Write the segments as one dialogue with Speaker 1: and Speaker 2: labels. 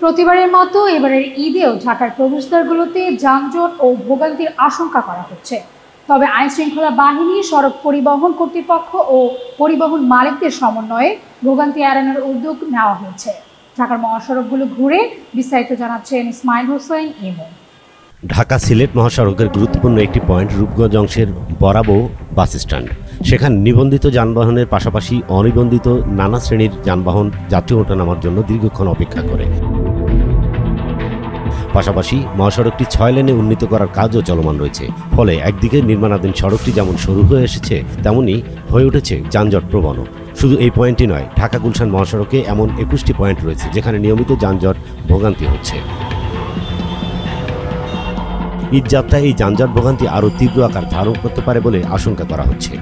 Speaker 1: প্রতিবারের মতো এবারের ঈদেও ঢাকার প্রবেশদ্বারগুলোতে যানজট ও ভোগান্তির আশঙ্কা করা হচ্ছে। তবে আইনশৃঙ্খলা বাহিনী, সড়ক পরিবহন কর্তৃপক্ষ ও পরিবহন মালিকদের সমন্বয়ে ভোগান্তি এড়ানোর উদ্যোগ নেওয়া হয়েছে। ঢাকার মহাসড়কগুলো ঘুরে বিস্তারিত জানাচ্ছেন ইসমাইল হোসেন ইমু।
Speaker 2: ঢাকা সিলেট মহাসড়কের গুরুত্বপূর্ণ একটি পয়েন্ট রূপগঞ্জ অংশের বরাবো বাস স্ট্যান্ড। সেখানে নিবন্ধিত যানবাহনের পাশাপাশি অনিবন্ধিত নানা শ্রেণীর যানবাহন যাত্রী ওঠানামার জন্য দীর্ঘক্ষণ অপেক্ষা করে। পাশাপাশি মহাসড়কটি 6 লেনে উন্নীত করার কাজও চলমান রয়েছে। ফলে একদিকে নির্মাণাধীন সড়কটি যেমন সরু হয়ে এসেছে, তেমনি হয়ে উঠেছে যানজট প্রবণ। শুধু এই পয়েন্টই নয়, ঢাকা গুলশান মহাসড়কে এমন 21টি পয়েন্ট রয়েছে যেখানে নিয়মিত যানজট ভোগান্তি হচ্ছে। ঈদযাত্রায় এই যানজট ভোগান্তি আরও তীব্র আকার ধারণ করতে পারে বলে আশঙ্কা করা হচ্ছে।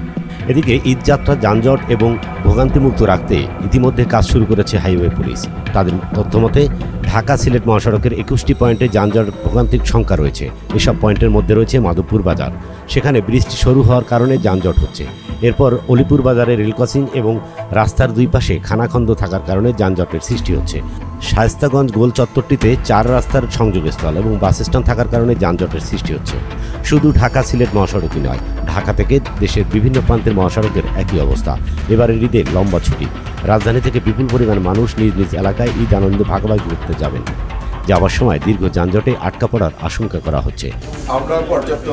Speaker 2: এদিকে ঈদযাত্রা যানজট এবং ভোগান্তিমুক্ত রাখতে ইতিমধ্যে কাজ শুরু করেছে হাইওয়ে পুলিশ। তাদের তথ্যমতে ঢাকা সিলেট মহাসড়কের 21টি পয়েন্টে যানজট ভোগান্তির সংখ্যা রয়েছে। এসব পয়েন্টের মধ্যে রয়েছে মাধবপুর বাজার, সেখানে ব্রিজটি সরু হওয়ার কারণে যানজট হচ্ছে। এরপর অলিপুর বাজারে রেল ক্রসিং এবং রাস্তার দুই পাশে খানাখন্দ থাকার কারণে যানজটের সৃষ্টি হচ্ছে। শায়েস্তাগঞ্জ গোল চত্বরটিতে 4 রাস্তার সংযোগস্থল এবং বাস স্ট্যান্ড থাকার কারণে যানজটের সৃষ্টি হচ্ছে। শুধু ঢাকা সিলেট মহাসড়কই নয়, ঢাকা থেকে দেশের বিভিন্ন প্রান্তের মহাসড়কের একই অবস্থা। এবারের ঈদে লম্বা ছুটি, রাজধানী থেকে বিপুল পরিমাণ মানুষ নিজ নিজ এলাকায় ঈদ আনন্দ ভাগাভাগি করতে যাবেন। যাওয়ার সময় দীর্ঘ যানজটে আটকা পড়ার আশঙ্কা করা হচ্ছে।
Speaker 3: আমরা পর্যাপ্ত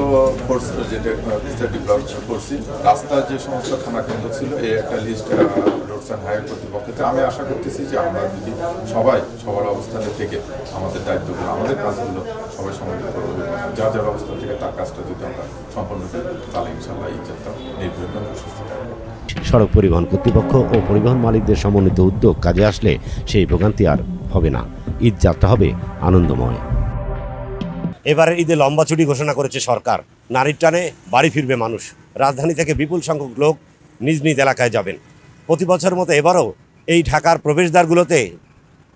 Speaker 3: ফোর্স যেটা ডেভেলপ করছি, রাস্তার যে সমস্ত খানাখন্দ ছিল এই একটা লিস্ট রোডস অ্যান্ড হাইওয়ে কর্তৃপক্ষকে আমি আশা করতেছি যে আমরা যদি সবার অবস্থানে থেকে আমাদের দায়িত্বগুলো, আমাদের কাজগুলো সবাই সমাধান করবো, যার যার অবস্থান থেকে তার কাজটা যদি আমরা সম্পন্ন করি, তাহলে ইনশাআল্লাহ এই যাত্রা নির্বিঘ্ন সুস্থ থাকবে।
Speaker 2: সড়ক পরিবহন কর্তৃপক্ষ ও পরিবহন মালিকদের সমন্বিত উদ্যোগ কাজে আসলে সেই ভোগান্তি আর হবে না। ঈদ যাত্রা হবে আনন্দময়। এবারের ঈদে লম্বা ছুটি ঘোষণা করেছে সরকার। নারীর টানে বাড়ি ফিরবে মানুষ। রাজধানী থেকে বিপুল সংখ্যক লোক নিজ নিজ এলাকায় যাবেন। প্রতি বছরের মতো এবারও এই ঢাকার প্রবেশদ্বারগুলোতে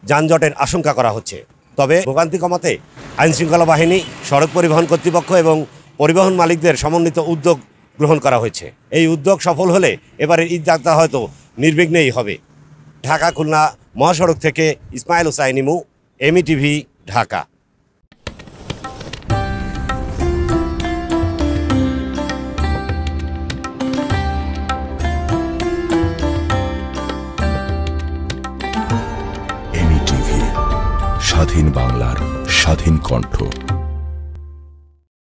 Speaker 2: যানজটের আশঙ্কা করা হচ্ছে। তবে ভোগান্তি কমাতে আইনশৃঙ্খলা বাহিনী, সড়ক পরিবহন কর্তৃপক্ষ এবং পরিবহন মালিকদের সমন্বিত উদ্যোগ গ্রহণ করা হয়েছে। এই উদ্যোগ সফল হলে এবারের ঈদ যাত্রা হয়তো নির্বিঘ্নেই হবে। ঢাকা খুলনা মহাসড়ক থেকে ইসমাইল হোসেন ইমু, এমইটিভি, ঢাকা।
Speaker 4: এমইটিভি, স্বাধীন বাংলার স্বাধীন কণ্ঠ।